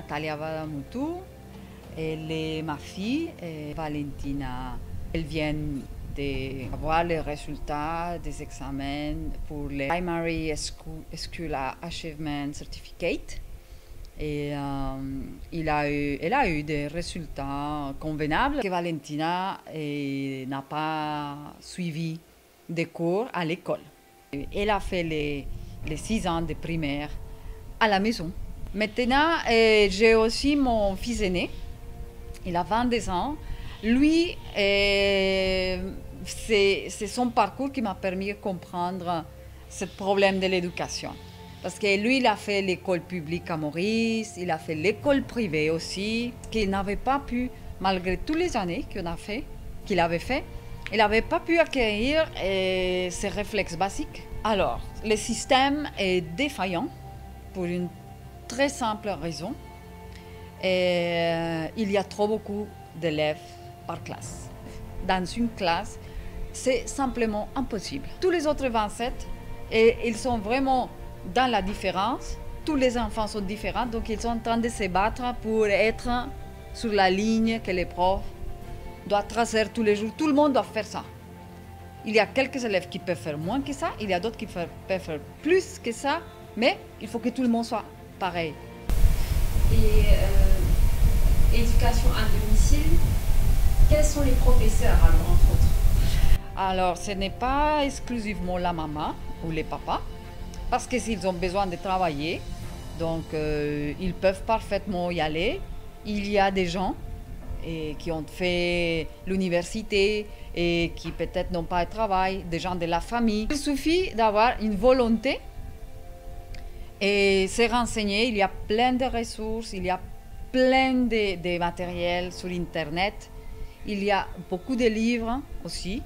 Natalia Vadamutu. Elle est ma fille, et Valentina. Elle vient d'avoir les résultats des examens pour le Primary School Achievement Certificate. Et elle a eu des résultats convenables. Que Valentina n'a pas suivi des cours à l'école. Elle a fait les 6 ans de primaire à la maison. Maintenant, j'ai aussi mon fils aîné. Il a 22 ans. Lui, c'est son parcours qui m'a permis de comprendre ce problème de l'éducation. Parce que lui, il a fait l'école publique à Maurice, il a fait l'école privée aussi, qu'il n'avait pas pu, malgré toutes les années qu'il avait fait, il n'avait pas pu acquérir ces réflexes basiques. Alors, le système est défaillant pour une très simple raison. Il y a trop beaucoup d'élèves par classe. Dans une classe, c'est simplement impossible. Tous les autres 27, ils sont vraiment dans la différence. Tous les enfants sont différents, donc ils sont en train de se battre pour être sur la ligne que les profs doivent tracer tous les jours. Tout le monde doit faire ça. Il y a quelques élèves qui peuvent faire moins que ça, il y a d'autres qui peuvent faire plus que ça, mais il faut que tout le monde soit pareil. Et éducation à domicile, quels sont les professeurs alors, entre autres? Alors, ce n'est pas exclusivement la maman ou les papas, parce que s'ils ont besoin de travailler, donc ils peuvent parfaitement y aller. Il y a des gens qui ont fait l'université et qui peut-être n'ont pas de travail, des gens de la famille. Il suffit d'avoir une volonté et se renseigner. Il y a plein de ressources, il y a plein de matériel sur Internet. Il y a beaucoup de livres aussi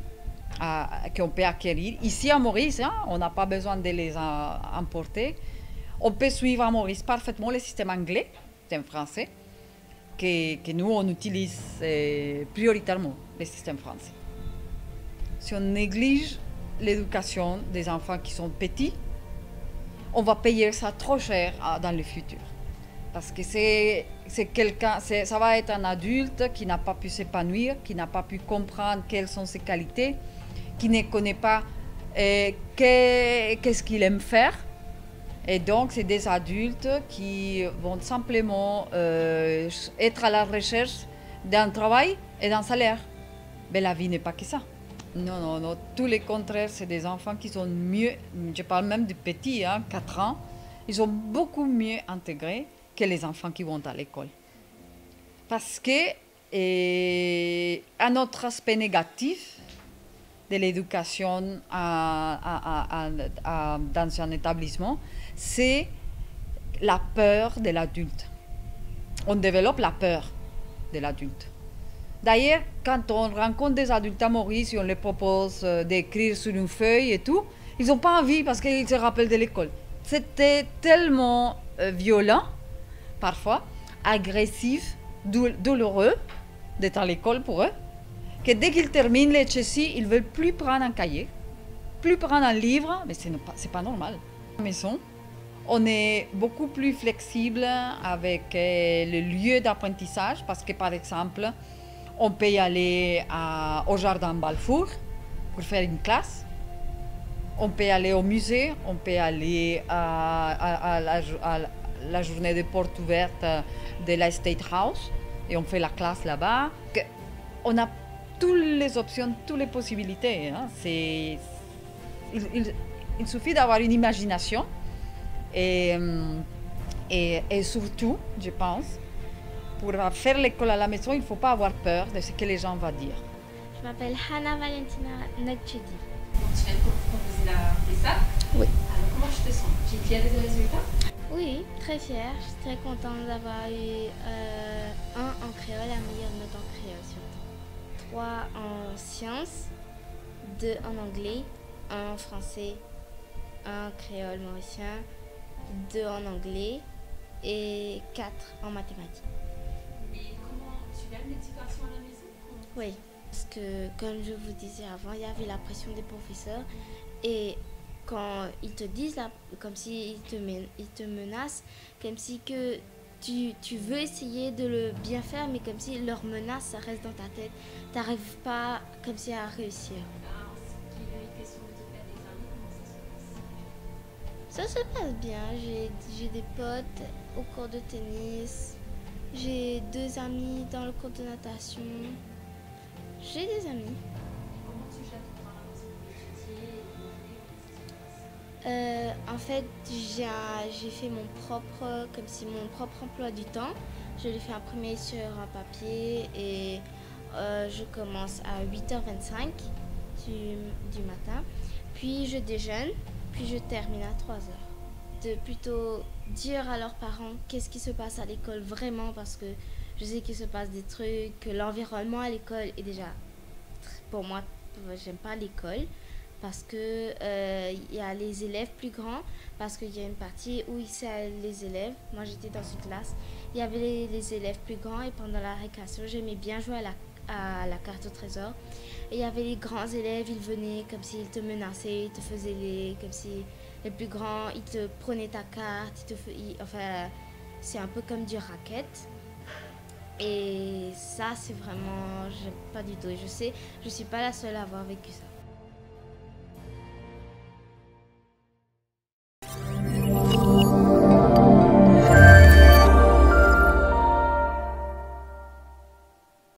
qu'on peut acquérir. Ici à Maurice, on n'a pas besoin de les importer. On peut suivre à Maurice parfaitement le système anglais, le système français, que nous, on utilise prioritairement, le système français. Si on néglige l'éducation des enfants qui sont petits, on va payer ça trop cher dans le futur. Parce que ça va être un adulte qui n'a pas pu s'épanouir, qui n'a pas pu comprendre quelles sont ses qualités, qui ne connaît pas qu'est-ce qu'il aime faire. Et donc, c'est des adultes qui vont simplement être à la recherche d'un travail et d'un salaire. Mais la vie n'est pas que ça. Non, non, non. Tout le contraire, c'est des enfants qui sont mieux, je parle même de petits, 4 ans, ils sont beaucoup mieux intégrés que les enfants qui vont à l'école. Parce que, un autre aspect négatif de l'éducation dans un établissement, c'est la peur de l'adulte. On développe la peur de l'adulte. D'ailleurs, quand on rencontre des adultes à Maurice et on leur propose d'écrire sur une feuille et tout, ils n'ont pas envie parce qu'ils se rappellent de l'école. C'était tellement violent, parfois, agressif, douloureux d'être à l'école pour eux, que dès qu'ils terminent les HSI, ils ne veulent plus prendre un cahier, plus prendre un livre, mais ce n'est pas normal. À la maison, on est beaucoup plus flexible avec le lieu d'apprentissage parce que, par exemple, on peut y aller au jardin Balfour pour faire une classe. On peut aller au musée, on peut aller à la journée de porte ouverte de la State House et on fait la classe là-bas. On a toutes les options, toutes les possibilités. Il suffit d'avoir une imagination et surtout, je pense, pour faire l'école à la maison, il ne faut pas avoir peur de ce que les gens vont dire. Je m'appelle Hannah Valentina Nagchedi. Donc tu viens de proposer la PESA. Oui. Alors comment je te sens? Tu es fière des résultats? Oui, très fière. Je suis très contente d'avoir eu 1 en créole, la meilleure note en créole surtout. 3 en sciences, 2 en anglais, 1 en français, 1 en créole mauricien, 2 en anglais et 4 en mathématiques. Et comment tu gagnes l'éducation à la maison? Oui, parce que comme je vous disais avant, il y avait la pression des professeurs et quand ils te disent, là, comme s'ils te menacent, comme si que tu veux essayer de le bien faire, mais comme si leur menace, ça reste dans ta tête. Tu n'arrives pas comme si à réussir. En ce qui est question de te faire des amis, comment ça se passe? Ça se passe bien. J'ai des potes au cours de tennis. J'ai 2 amis dans le cours de natation. J'ai des amis. Comment tu gères ton temps à la maison pour étudier et manger? Comment ça se passe? En fait, j'ai fait mon propre emploi du temps. Je l'ai fait imprimer sur un papier et je commence à 8h25 du matin. Puis je déjeune, puis je termine à 3h. De plutôt dire à leurs parents qu'est-ce qui se passe à l'école vraiment, parce que je sais qu'il se passe des trucs, que l'environnement à l'école est déjà, pour moi, j'aime pas l'école parce que il y a les élèves plus grands, parce qu'il y a une partie où c'est les élèves. Moi j'étais dans une classe, il y avait les élèves plus grands et pendant la récréation j'aimais bien jouer à la carte au trésor. Et il y avait les grands élèves, ils venaient comme s'ils te menaçaient, ils te faisaient comme si les plus grands, ils te prenaient ta carte, enfin c'est un peu comme du racket. Et ça c'est vraiment, j'aime pas du tout. Et je sais, je suis pas la seule à avoir vécu ça.